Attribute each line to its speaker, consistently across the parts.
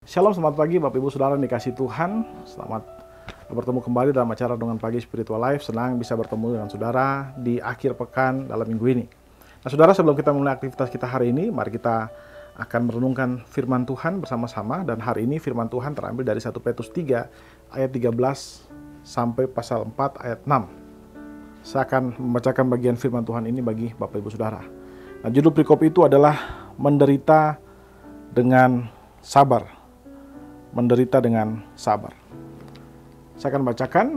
Speaker 1: Shalom, selamat pagi Bapak Ibu Saudara yang dikasihi Tuhan. Selamat bertemu kembali dalam acara Renungan Pagi Spiritual Life. Senang bisa bertemu dengan saudara di akhir pekan dalam minggu ini. Nah saudara, sebelum kita mulai aktivitas kita hari ini, mari kita akan merenungkan firman Tuhan bersama-sama. Dan hari ini firman Tuhan terambil dari 1 Petrus 3 ayat 13 sampai pasal 4 ayat 6. Saya akan membacakan bagian firman Tuhan ini bagi Bapak Ibu Saudara. Nah, judul perikop itu adalah menderita dengan sabar. Menderita dengan sabar. Saya akan bacakan.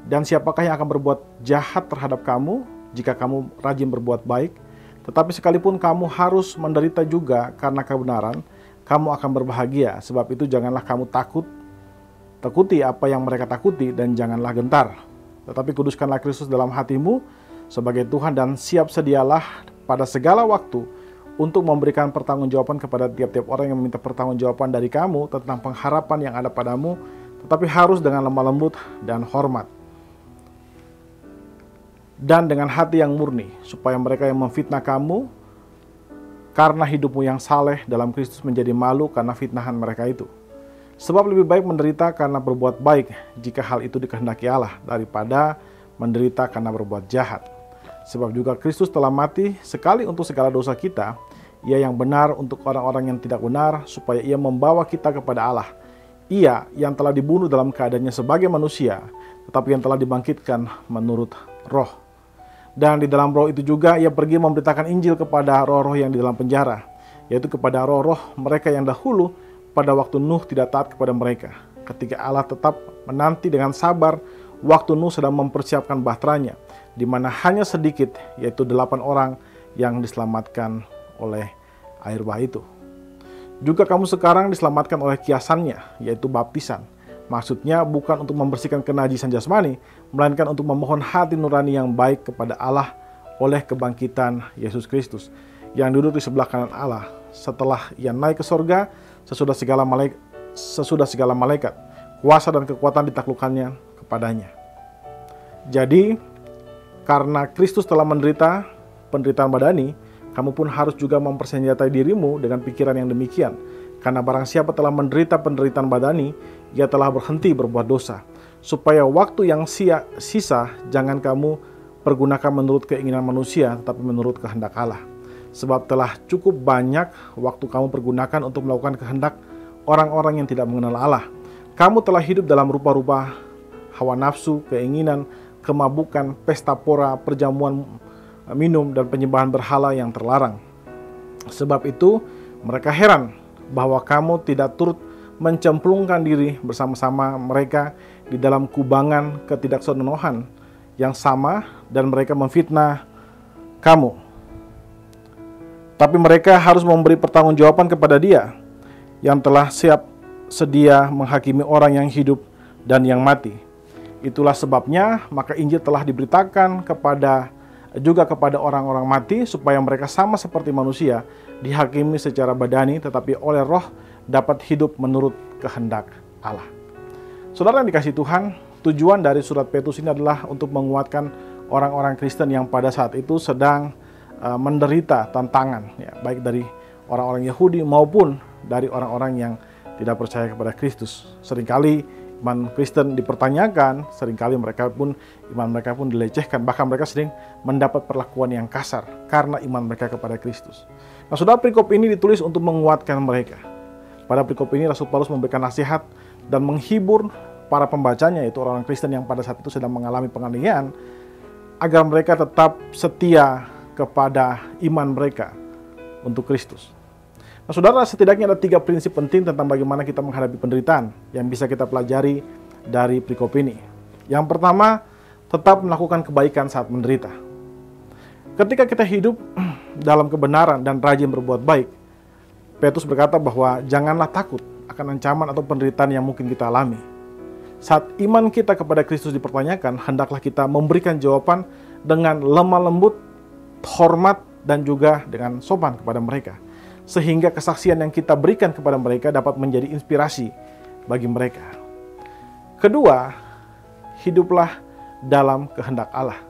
Speaker 1: Dan siapakah yang akan berbuat jahat terhadap kamu jika kamu rajin berbuat baik? Tetapi sekalipun kamu harus menderita juga karena kebenaran, kamu akan berbahagia. Sebab itu janganlah kamu takuti apa yang mereka takuti, dan janganlah gentar. Tetapi kuduskanlah Kristus dalam hatimu sebagai Tuhan, dan siap sedialah pada segala waktu untuk memberikan pertanggungjawaban kepada tiap-tiap orang yang meminta pertanggungjawaban dari kamu tentang pengharapan yang ada padamu, tetapi harus dengan lemah lembut dan hormat, dan dengan hati yang murni, supaya mereka yang memfitnah kamu karena hidupmu yang saleh dalam Kristus menjadi malu karena fitnahan mereka itu. Sebab lebih baik menderita karena berbuat baik, jika hal itu dikehendaki Allah, daripada menderita karena berbuat jahat. Sebab juga Kristus telah mati sekali untuk segala dosa kita, Ia yang benar untuk orang-orang yang tidak benar, supaya Ia membawa kita kepada Allah. Ia yang telah dibunuh dalam keadaannya sebagai manusia, tetapi yang telah dibangkitkan menurut roh. Dan di dalam roh itu juga Ia pergi memberitakan Injil kepada roh-roh yang di dalam penjara, yaitu kepada roh-roh mereka yang dahulu pada waktu Nuh tidak taat kepada mereka, ketika Allah tetap menanti dengan sabar waktu Nuh sedang mempersiapkan bahteranya, di mana hanya sedikit, yaitu 8 orang yang diselamatkan oleh air bah itu. Juga kamu sekarang diselamatkan oleh kiasannya, yaitu baptisan. Maksudnya bukan untuk membersihkan kenajisan jasmani, melainkan untuk memohon hati nurani yang baik kepada Allah oleh kebangkitan Yesus Kristus, yang duduk di sebelah kanan Allah, setelah Ia naik ke sorga, sesudah segala malaikat, kuasa dan kekuatan ditaklukkannya kepadanya. Jadi, karena Kristus telah menderita penderitaan badani, kamu pun harus juga mempersenjatai dirimu dengan pikiran yang demikian. Karena barang siapa telah menderita penderitaan badani, ia telah berhenti berbuat dosa. Supaya waktu yang sisa, jangan kamu pergunakan menurut keinginan manusia, tetapi menurut kehendak Allah. Sebab telah cukup banyak waktu kamu pergunakan untuk melakukan kehendak orang-orang yang tidak mengenal Allah. Kamu telah hidup dalam rupa-rupa hawa nafsu, keinginan, kemabukan, pesta pora, perjamuan minum, dan penyembahan berhala yang terlarang. Sebab itu mereka heran bahwa kamu tidak turut mencemplungkan diri bersama-sama mereka di dalam kubangan ketidaksenonohan yang sama, dan mereka memfitnah kamu. Tapi mereka harus memberi pertanggungjawaban kepada Dia yang telah siap sedia menghakimi orang yang hidup dan yang mati. Itulah sebabnya maka Injil telah diberitakan juga kepada orang-orang mati, supaya mereka sama seperti manusia, dihakimi secara badani, tetapi oleh roh dapat hidup menurut kehendak Allah. Saudara yang dikasihi Tuhan, tujuan dari surat Petrus ini adalah untuk menguatkan orang-orang Kristen yang pada saat itu sedang menderita tantangan, ya, baik dari orang-orang Yahudi maupun dari orang-orang yang tidak percaya kepada Kristus. Seringkali iman Kristen dipertanyakan, seringkali iman mereka pun dilecehkan, bahkan mereka sering mendapat perlakuan yang kasar karena iman mereka kepada Kristus. Nah, saudara, perikop ini ditulis untuk menguatkan mereka. Pada perikop ini Rasul Paulus memberikan nasihat dan menghibur para pembacanya, yaitu orang Kristen yang pada saat itu sedang mengalami penganiayaan, agar mereka tetap setia kepada iman mereka untuk Kristus. Nah, saudara, setidaknya ada 3 prinsip penting tentang bagaimana kita menghadapi penderitaan yang bisa kita pelajari dari perikop ini. Yang pertama, tetap melakukan kebaikan saat menderita. Ketika kita hidup dalam kebenaran dan rajin berbuat baik, Petrus berkata bahwa janganlah takut akan ancaman atau penderitaan yang mungkin kita alami. Saat iman kita kepada Kristus dipertanyakan, hendaklah kita memberikan jawaban dengan lemah lembut, hormat, dan juga dengan sopan kepada mereka, sehingga kesaksian yang kita berikan kepada mereka dapat menjadi inspirasi bagi mereka. Kedua, hiduplah dalam kehendak Allah.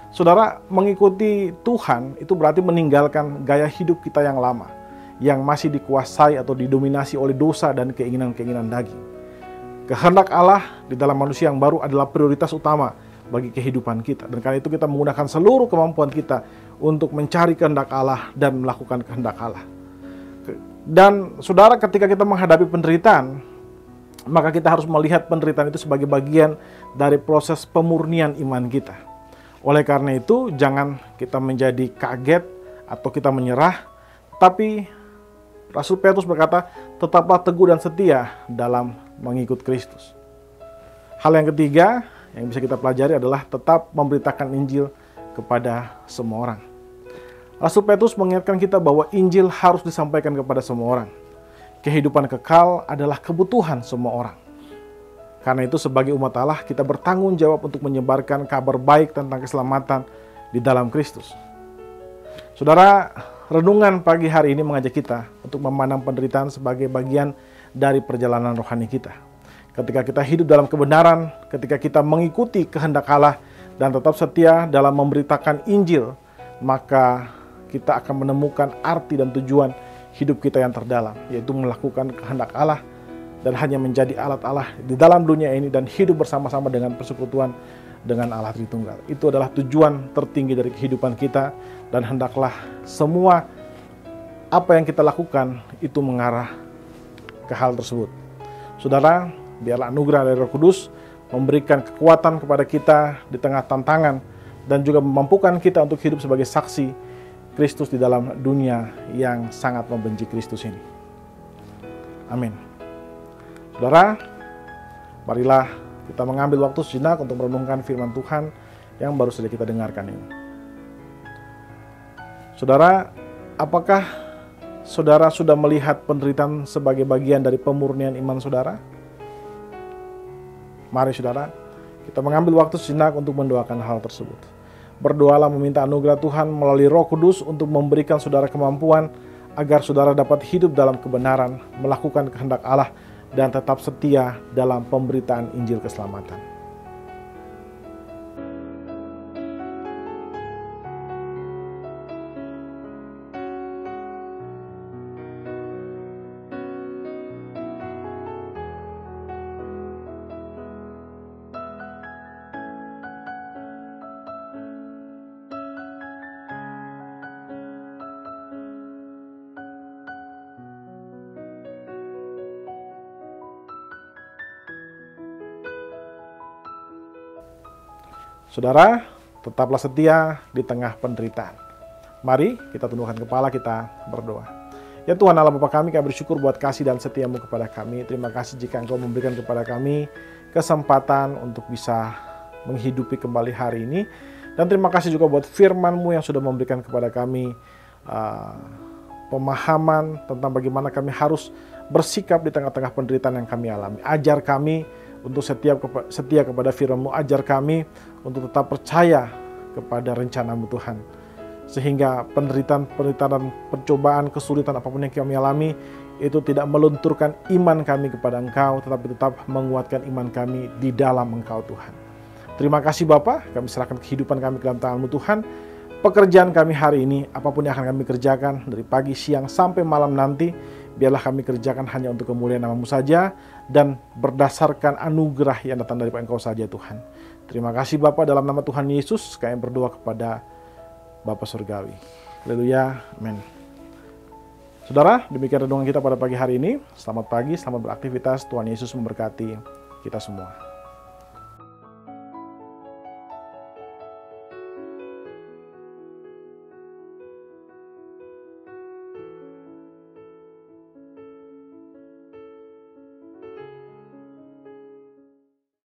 Speaker 1: Saudara, mengikuti Tuhan itu berarti meninggalkan gaya hidup kita yang lama, yang masih dikuasai atau didominasi oleh dosa dan keinginan-keinginan daging. Kehendak Allah di dalam manusia yang baru adalah prioritas utama bagi kehidupan kita. Dan karena itu kita menggunakan seluruh kemampuan kita untuk mencari kehendak Allah dan melakukan kehendak Allah. Dan saudara, ketika kita menghadapi penderitaan, maka kita harus melihat penderitaan itu sebagai bagian dari proses pemurnian iman kita. Oleh karena itu, jangan kita menjadi kaget atau kita menyerah, tapi Rasul Petrus berkata, tetaplah teguh dan setia dalam mengikut Kristus. Hal yang ketiga yang bisa kita pelajari adalah tetap memberitakan Injil kepada semua orang. Rasul Petrus mengingatkan kita bahwa Injil harus disampaikan kepada semua orang. Kehidupan kekal adalah kebutuhan semua orang. Karena itu sebagai umat Allah kita bertanggung jawab untuk menyebarkan kabar baik tentang keselamatan di dalam Kristus. Saudara, renungan pagi hari ini mengajak kita untuk memandang penderitaan sebagai bagian dari perjalanan rohani kita. Ketika kita hidup dalam kebenaran, ketika kita mengikuti kehendak Allah dan tetap setia dalam memberitakan Injil, maka kita akan menemukan arti dan tujuan hidup kita yang terdalam, yaitu melakukan kehendak Allah dan hanya menjadi alat Allah di dalam dunia ini dan hidup bersama-sama dengan persekutuan dengan Allah Tritunggal. Itu adalah tujuan tertinggi dari kehidupan kita, dan hendaklah semua apa yang kita lakukan itu mengarah ke hal tersebut. Saudara, biarlah anugerah dari Roh Kudus memberikan kekuatan kepada kita di tengah tantangan dan juga memampukan kita untuk hidup sebagai saksi Kristus di dalam dunia yang sangat membenci Kristus ini. Amin. Saudara, marilah kita mengambil waktu sejenak untuk merenungkan firman Tuhan yang baru saja kita dengarkan ini. Saudara, apakah saudara sudah melihat penderitaan sebagai bagian dari pemurnian iman saudara? Mari saudara, kita mengambil waktu sejenak untuk mendoakan hal tersebut. Berdoalah meminta anugerah Tuhan melalui Roh Kudus untuk memberikan saudara kemampuan agar saudara dapat hidup dalam kebenaran, melakukan kehendak Allah, dan tetap setia dalam pemberitaan Injil keselamatan. Saudara, tetaplah setia di tengah penderitaan. Mari kita tundukkan kepala, kita berdoa. Ya Tuhan Allah Bapa kami bersyukur buat kasih dan setiamu kepada kami. Terima kasih jika Engkau memberikan kepada kami kesempatan untuk bisa menghidupi kembali hari ini. Dan terima kasih juga buat firman-Mu yang sudah memberikan kepada kami pemahaman tentang bagaimana kami harus bersikap di tengah-tengah penderitaan yang kami alami. Ajar kami untuk setia kepada firman-Mu, ajar kami untuk tetap percaya kepada rencana-Mu Tuhan. Sehingga penderitaan, percobaan, kesulitan apapun yang kami alami, itu tidak melunturkan iman kami kepada Engkau, tetapi tetap menguatkan iman kami di dalam Engkau Tuhan. Terima kasih Bapa, kami serahkan kehidupan kami ke dalam tangan-Mu Tuhan. Pekerjaan kami hari ini, apapun yang akan kami kerjakan, dari pagi, siang, sampai malam nanti, biarlah kami kerjakan hanya untuk kemuliaan nama-Mu saja, dan berdasarkan anugerah yang datang dari Engkau saja Tuhan. Terima kasih Bapa, dalam nama Tuhan Yesus, kami berdoa kepada Bapa Surgawi. Haleluya, amin. Saudara, demikian renungan kita pada pagi hari ini. Selamat pagi, selamat beraktivitas. Tuhan Yesus memberkati kita semua.